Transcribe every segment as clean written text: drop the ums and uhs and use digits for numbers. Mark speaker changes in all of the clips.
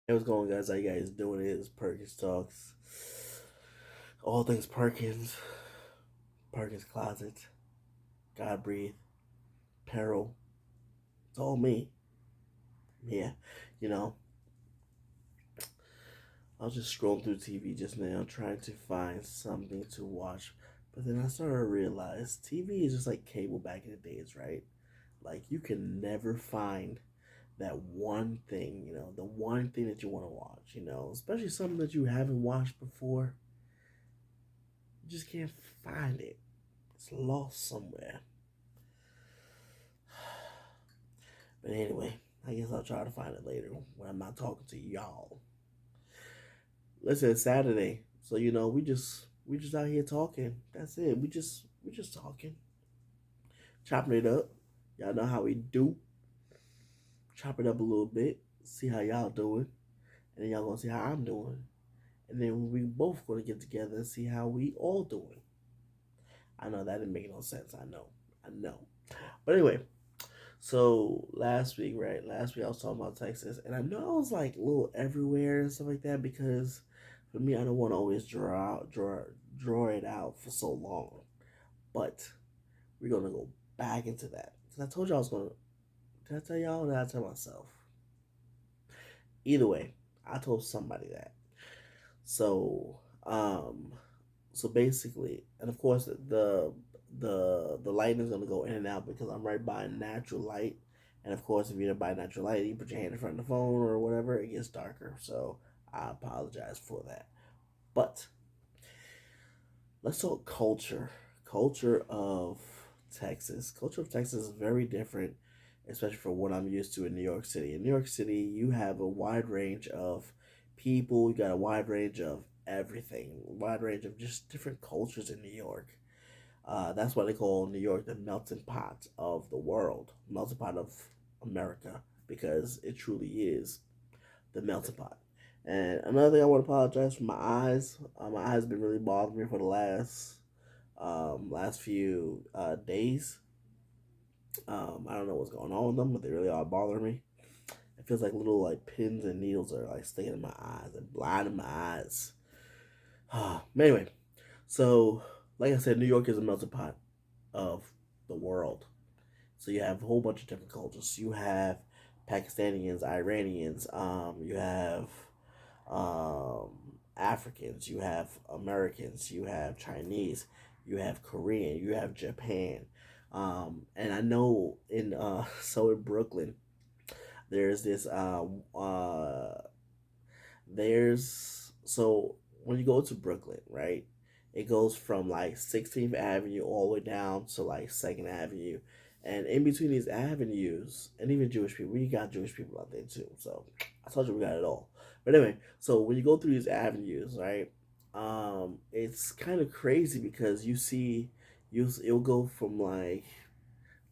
Speaker 1: Hey, what's going on, guys? How you guys doing? It is Perkins Talks. All things Perkins. Perkins Closet. God Breathe. Peril. It's all me. Yeah. You know, I was just scrolling through TV just now trying to find something to watch. But then I started to realize TV is just like cable back in the days, right? Like, you can never find that one thing, the one thing that you want to watch, especially something that you haven't watched before. You just can't find it. It's lost somewhere. But anyway, I guess I'll try to find it later when I'm not talking to y'all. Listen, it's Saturday, so we just out here talking. That's it. We just talking, chopping it up. Y'all know how we do. Chop it up a little bit, see how y'all doing, and then y'all gonna see how I'm doing, and then we both gonna get together and see how we all doing. I know that didn't make no sense. I know. But anyway, so last week, right? Last week I was talking about Texas, and I know I was like a little everywhere and stuff like that because for me, I don't want to always draw it out for so long. But we're gonna go back into that because I told you I was gonna. Did I tell y'all? Or did I tell myself? Either way, I told somebody that. So, so basically, and of course the light is gonna go in and out because I'm right by natural light, and of course if you're by natural light, you put your hand in front of the phone or whatever, it gets darker. So I apologize for that. But let's talk culture. Culture of Texas. Culture of Texas is very different, especially from what I'm used to in New York City. In New York City, you have a wide range of people. You got a wide range of everything, a wide range of just different cultures in New York. That's why they call New York the melting pot of the world, melting pot of America, because it truly is the melting pot. And another thing, I want to apologize for my eyes. My eyes have been really bothering me for the last few days. I don't know what's going on with them, but they really are bothering me. It feels like little like pins and needles are like sticking in my eyes and blinding my eyes. But anyway, so like I said, New York is a melting pot of the world. So you have a whole bunch of different cultures. You have Pakistanians, Iranians. You have um, Africans. You have Americans. You have Chinese. You have Korean. You have Japan. And I know in so in Brooklyn, there's this there's so when you go to Brooklyn, right? It goes from like 16th Avenue all the way down to like 2nd Avenue. And in between these avenues, and even Jewish people, we got Jewish people out there too. So I told you we got it all. But anyway, so when you go through these avenues, right? It's kind of crazy because it'll go from like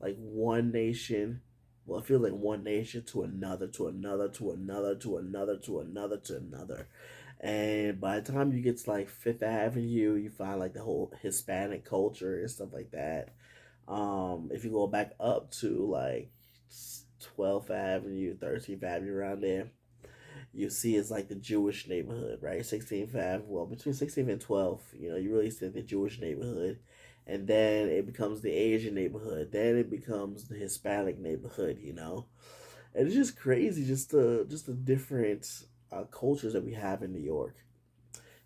Speaker 1: one nation. Well, it feels like one nation to another, to another, to another, to another, to another, to another. And by the time you get to like Fifth Avenue, you find like the whole Hispanic culture and stuff like that. If you go back up to like 12th Avenue, 13th Avenue, around there, you see it's like the Jewish neighborhood, right? 16th Ave, well, between 16th and 12th, you really see the Jewish neighborhood. And then it becomes the Asian neighborhood. Then it becomes the Hispanic neighborhood. And it's just crazy, just the different cultures that we have in New York.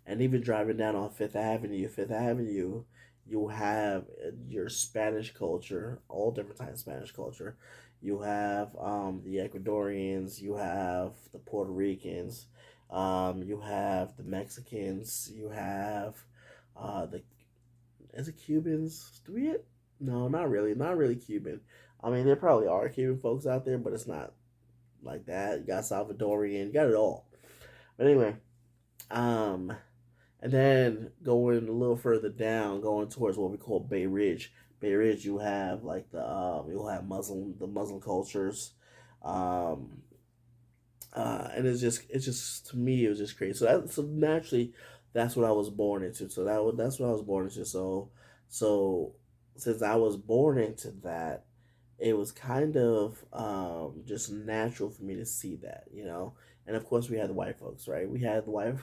Speaker 1: And even driving down on Fifth Avenue, you'll have your Spanish culture, all different types of Spanish culture. You have the Ecuadorians, you have the Puerto Ricans, you have the Mexicans, you have the is it Cubans? Do we? No, not really Cuban. I mean, there probably are Cuban folks out there, but it's not like that. You got Salvadorian, you got it all. But anyway, um, and then going a little further down, going towards what we call Bay Ridge. Bay Ridge, you have like you'll have Muslim cultures, um, and it's just to me it was just crazy. So naturally, that's what I was born into. So that's what I was born into. So since I was born into that, it was kind of just natural for me to see that. and of course we had the white folks, right? We had the white.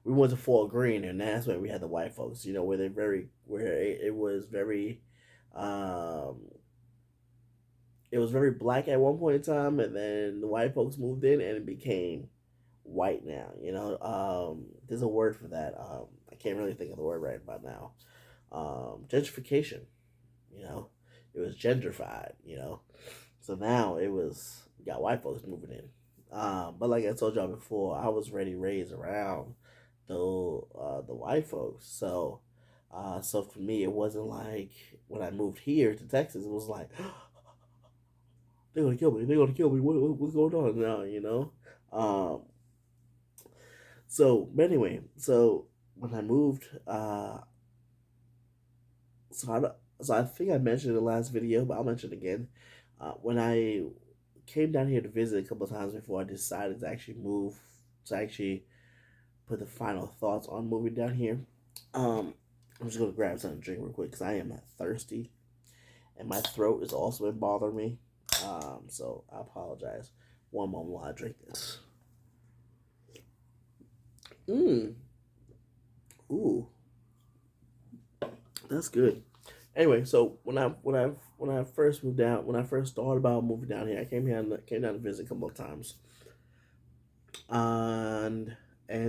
Speaker 1: We went to Fort Greene, and that's where we had the white folks. You know, where they where it was very, um, it was very black at one point in time, and then the white folks moved in, and it became white now. You know, there's a word for that. I can't really think of the word right about now. Gentrification. You know, it was gentrified. You know, so now it was you got white folks moving in. But like I told y'all before, I was already raised around the white folks. So for me, it wasn't like when I moved here to Texas, it was like they're gonna kill me. They're gonna kill me. What's going on now? You know. Um, but anyway, so when I moved, so I think I mentioned in the last video, but I'll mention it again. When I came down here to visit a couple of times before I decided to actually move, to actually put the final thoughts on moving down here. I'm just gonna grab something to drink real quick because I am thirsty, and my throat is also been bothering me. So I apologize. One moment while I drink this. Mmm. Ooh, that's good. Anyway, so when I first moved down, when I first thought about moving down here, I came down to visit a couple of times, and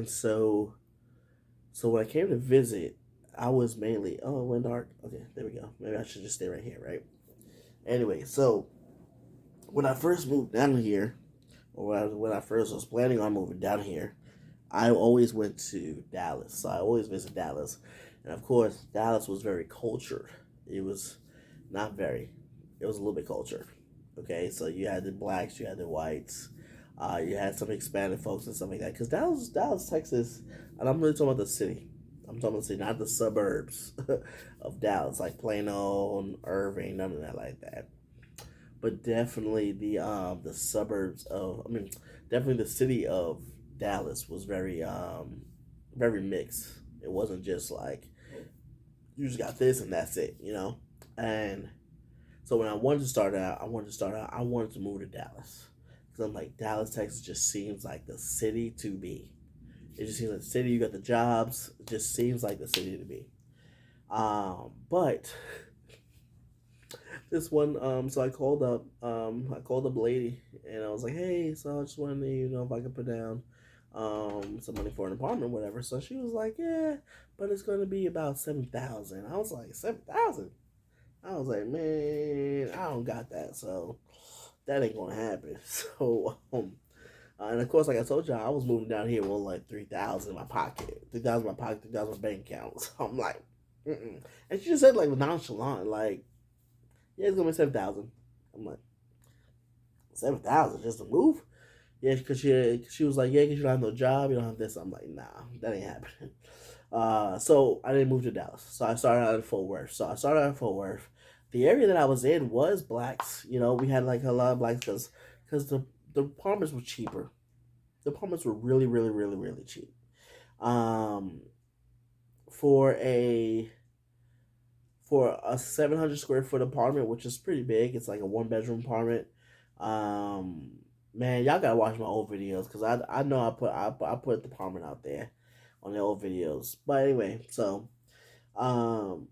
Speaker 1: so when I came to visit, I was mainly oh it went dark. Okay, there we go. Maybe I should just stay right here, right? Anyway, so when I first moved down here, or when I first was planning on moving down here, I always went to Dallas. So I always visit Dallas. And of course, Dallas was very cultured. It was not very, it was a little bit cultured. Okay, so you had the blacks, you had the whites, you had some Hispanic folks and stuff like that. Because Dallas, Texas, and I'm really talking about the city. I'm talking about the city, not the suburbs of Dallas, like Plano and Irving, none of that like that. But definitely the suburbs of, I mean, definitely the city of Dallas was very mixed. It wasn't just like you just got this and that's it, you know. And so when I wanted to move to Dallas because I'm like Dallas, Texas just seems like the city to be. It just seems like the city. You got the jobs. It just seems like the city to be. But this one, so I called up a lady, and I was like, hey, so I just wanted to, if I could put down, some money for an apartment, whatever. So she was like, yeah, but it's gonna be about 7,000. I was like, 7,000. I was like, man, I don't got that, so that ain't gonna happen. So, and of course, like I told y'all, I was moving down here with like 3,000 in my pocket, 3,000 in my pocket, 3,000 in my bank account. So I'm like, mm-mm. And she just said like nonchalant, like, yeah, it's gonna be 7,000. I'm like, 7,000 just to move? Yeah, because she was like, yeah, because you don't have no job, you don't have this. I'm like, nah, that ain't happening. So I didn't move to Dallas. So I started out in Fort Worth. The area that I was in was blacks. You know, we had like a lot of blacks because the apartments were cheaper. The apartments were really, really, really, really cheap. Um, for a for a 700 square foot apartment, which is pretty big. It's like a one bedroom apartment. Um, man, y'all gotta watch my old videos because I know I put the apartment out there on the old videos. But anyway, um,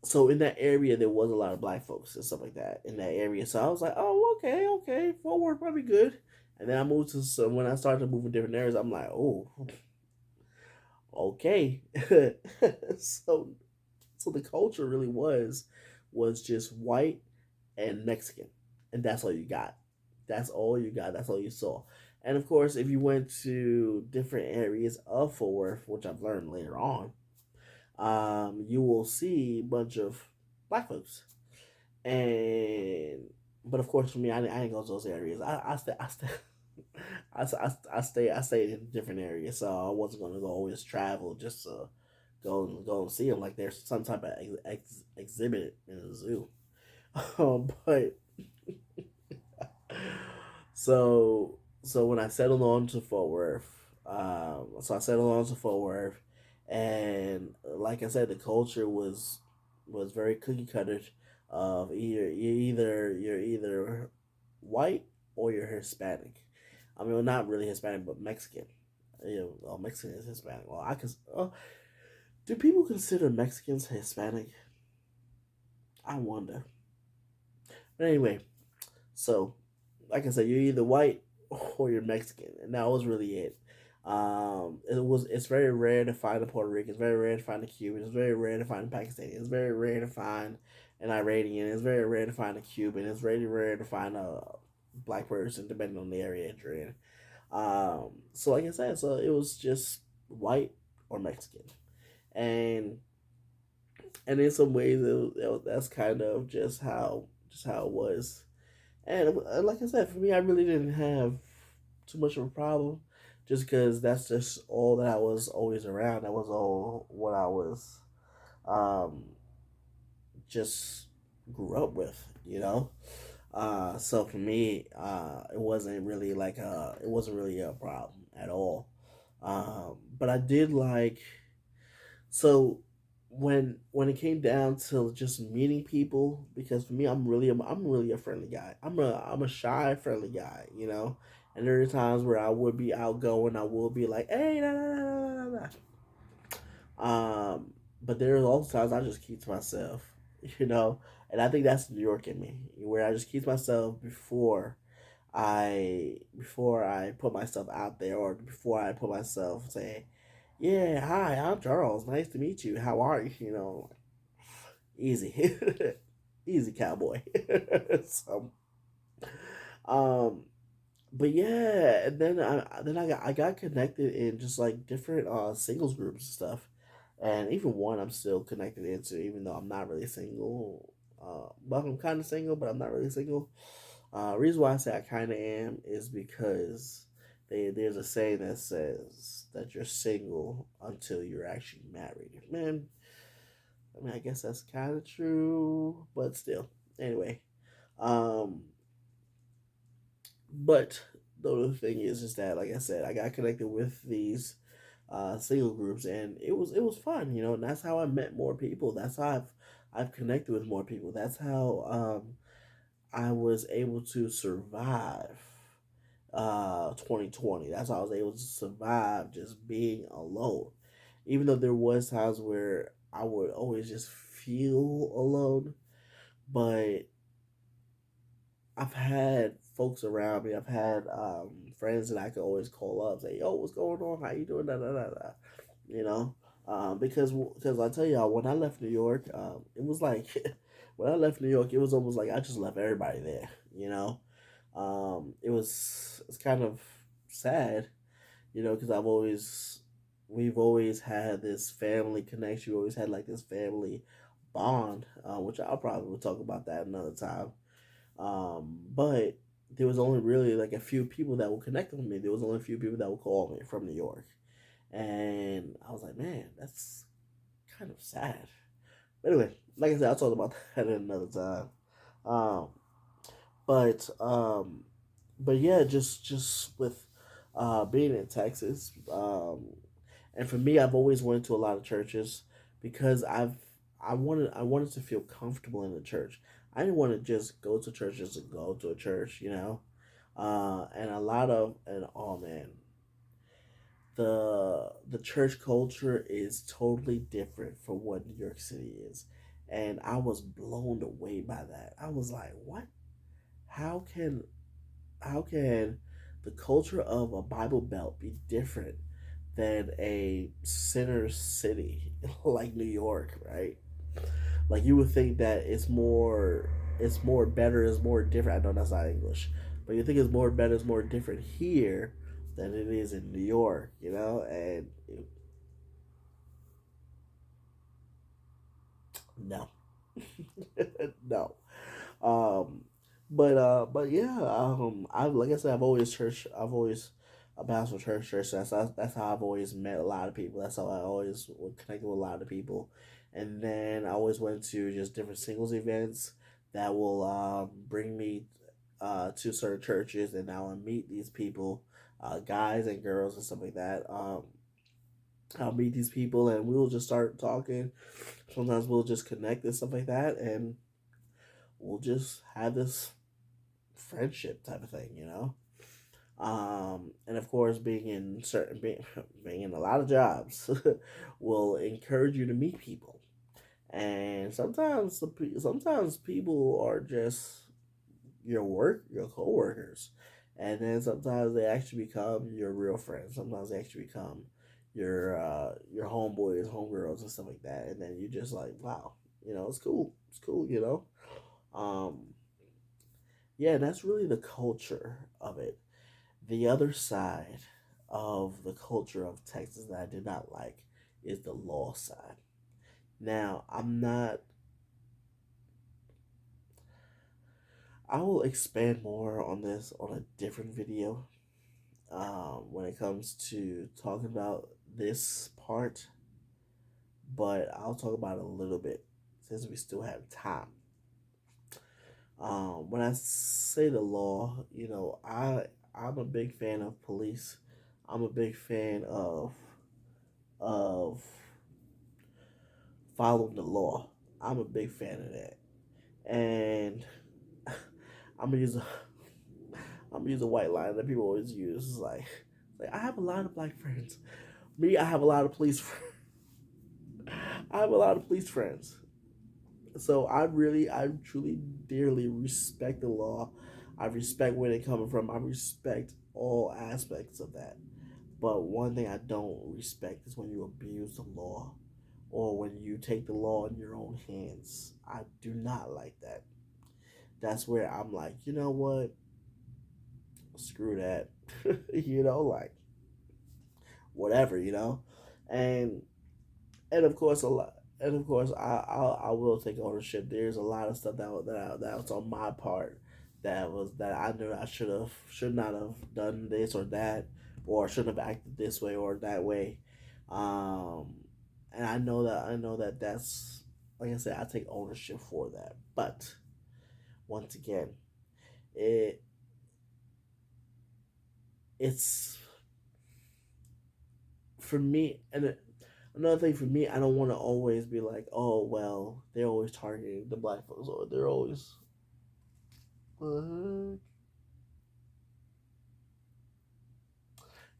Speaker 1: so in that area there was a lot of black folks and stuff like that in that area. So I was like, oh, okay, Fort Worth probably good. And then I moved to so when I started to move in different areas, I'm like, oh, okay. so so the culture really was just white and Mexican, and that's all you got. That's all you got. That's all you saw. And of course, if you went to different areas of Fort Worth, which I've learned later on, you will see a bunch of black folks. And but of course, for me, I didn't go to those areas. I stayed in different areas, so I wasn't gonna go always travel just to go and see them like there's some type of exhibit in a zoo. But so when I settled on to Fort Worth, and like I said, the culture was very cookie cutter. Of you're either white or you're Hispanic. I mean, well, not really Hispanic, but Mexican. You know, well, Mexican is Hispanic. Well, I can. Do people consider Mexicans Hispanic? I wonder. But anyway, so like I said, you're either white or you're Mexican, and that was really it. It's very rare to find a Puerto Rican. It's very rare to find a Cuban. It's very rare to find a Pakistani. It's very rare to find an Iranian. It's very rare to find a Cuban. It's very rare to find a black person, depending on the area that you're in. So like I said, so it was just white or Mexican, and in some ways, that's kind of just how it was. And like I said, for me, I really didn't have too much of a problem, just because that's just all that I was always around. That was all what I was um, just grew up with, you know. So for me, it wasn't really a problem at all. But I did like so when it came down to just meeting people, because for me, I'm really a friendly guy. I'm a shy friendly guy, you know. And there are times where I would be outgoing. I will be like, hey, nah, nah, nah, nah, nah, nah. But there are also times I just keep to myself, you know. And I think that's New York in me, where I just keep to myself before I put myself out there, or before I put myself say, yeah, hi, I'm Charles. Nice to meet you. How are you? You know, easy, easy cowboy. So, um, but yeah, and then I got connected in just like different singles groups and stuff, and even one I'm still connected into, even though I'm not really single. Well, I'm kind of single, but I'm not really single. Reason why I say I kind of am is because there's a saying that says that you're single until you're actually married. Man, I mean, I guess that's kind of true, but still. Anyway, um, but the other thing is that, like I said, I got connected with these single groups, and it was fun, you know. And that's how I met more people. That's how I've connected with more people. That's how I was able to survive 2020. That's how I was able to survive just being alone. Even though there was times where I would always just feel alone, but I've had folks around me. I've had friends that I could always call up, say, "Yo, what's going on? How you doing?" Da, da, da, da. You know, because I tell y'all, when I left New York, it was like when I left New York, it was almost like I just left everybody there. You know, it's kind of sad, you know, because we've always had this family connection. We always had like this family bond, which I'll probably will talk about that another time. But there was only really like a few people that would connect with me. There was only a few people that would call me from New York, and I was like, man, that's kind of sad. But anyway, like I said, I'll talk about that another time. Um, but yeah, just with being in Texas, and for me, I've always went to a lot of churches because I wanted to feel comfortable in the church. I didn't want to just go to church just to go to a church, you know. And a lot of and oh man, the church culture is totally different from what New York City is, and I was blown away by that. I was like, what? How can how can the culture of a Bible Belt be different than a center city like New York, right? Like you would think that it's more better, it's more different. I know that's not English, but you think it's more better, it's more different here than it is in New York, you know? And no, no. Um, but yeah, I like I said, I've always a bounced from church, church. That's how I've always met a lot of people. That's how I always connected with a lot of people, and then I always went to just different singles events that will bring me to certain churches, and I will meet these people, guys and girls and stuff like that. I'll meet these people, and we will just start talking. Sometimes we'll just connect and stuff like that, and we'll just have this friendship type of thing, you know. And of course, being in a lot of jobs will encourage you to meet people. And sometimes people are just your coworkers, and then sometimes they actually become your real friends. Sometimes they actually become your homeboys, homegirls, and stuff like that. And then you just like, wow, it's cool, yeah, that's really the culture of it. The other side of the culture of Texas that I did not like is the law side. Now, I will expand more on this on a different video when it comes to talking about this part, but I'll talk about it a little bit since we still have time. When I say the law, I'm a big fan of police. I'm a big fan of following the law. I'm a big fan of that, and I'm gonna use a I'm gonna use a white line that people always use. It's like I have a lot of black friends. Me, I have a lot of police. I have a lot of police friends. So I truly, dearly respect the law. I respect where they're coming from. I respect all aspects of that. But one thing I don't respect is when you abuse the law or when you take the law in your own hands. I do not like that. That's where I'm like, you know what? Screw that. Like whatever, And of course a lot and of course I will take ownership. There's a lot of stuff that was on my part that I knew I should not have done this or that, or shouldn't have acted this way or that way. um and I know that that's, like I said, I take ownership for that. But once again, it it's for me. And another thing for me, I don't want to always be like, oh well, they're always targeting the black folks, or they're always, uh,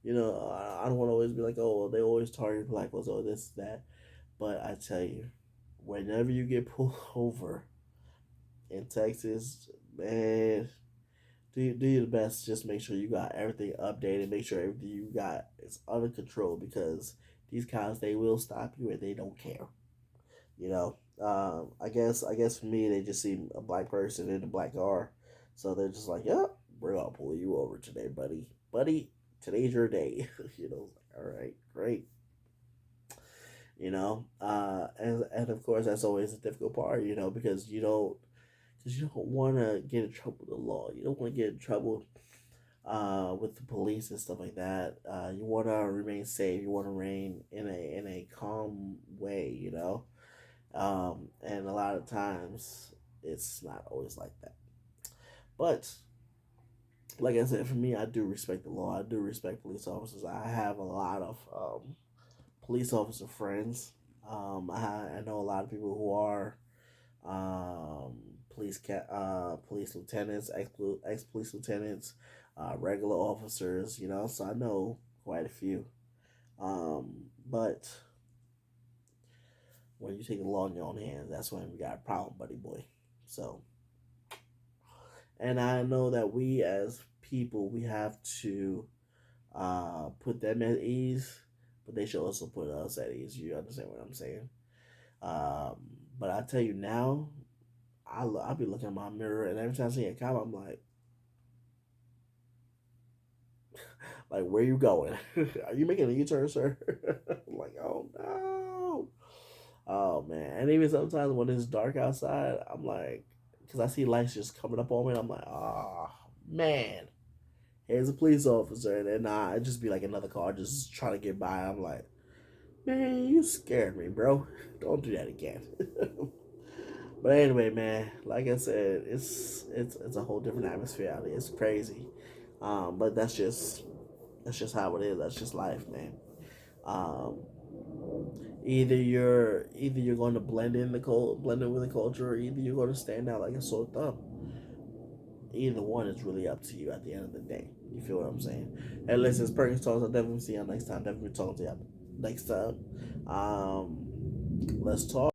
Speaker 1: I don't want to always be like, oh well, they always target black folks, or this that. But I tell you, whenever you get pulled over in Texas, man, do your best. Just make sure you got everything updated. Make sure everything you got is under control, because these cops, they will stop you and they don't care. I guess for me, they just see a black person in a black car, so they're just like, "Yep, we're gonna pull you over today, buddy. Today's your day." All right, great. And of course that's always a difficult part, because you don't want to get in trouble with the law. You don't want to get in trouble with the police and stuff like that. You want to remain safe. You want to remain in a calm way. And a lot of times it's not always like that. But like I said, for me, I do respect the law. I do respect police officers. I have a lot of police officer friends. I know a lot of people who are um, police lieutenants, ex police lieutenants, regular officers. So I know quite a few. But when you take the law in your own hands, that's when we got a problem, buddy boy. So, and I know that we as people, we have to put them at ease, but they should also put us at ease. You understand what I'm saying? Um, but I tell you now, I'll be looking in my mirror, and every time I see a cop, I'm like, where you going? Are you making a U-turn, sir? I'm like, oh no. Oh man. And even sometimes when it's dark outside, I'm like, because I see lights just coming up on me, and I'm like, oh man, here's a police officer. And then I just be like another car just trying to get by. I'm like, man, you scared me, bro. Don't do that again. But anyway, man, like I said, it's a whole different atmosphere out here. It's crazy. But that's just how it is. That's just life, man. Um, either you're going to blend in with the culture, or either you're going to stand out like a sore thumb. Either one is really up to you at the end of the day. You feel what I'm saying? And listen, it's Perkins Talks. I'll definitely see y'all next time. Definitely talking to y'all next time. Let's talk.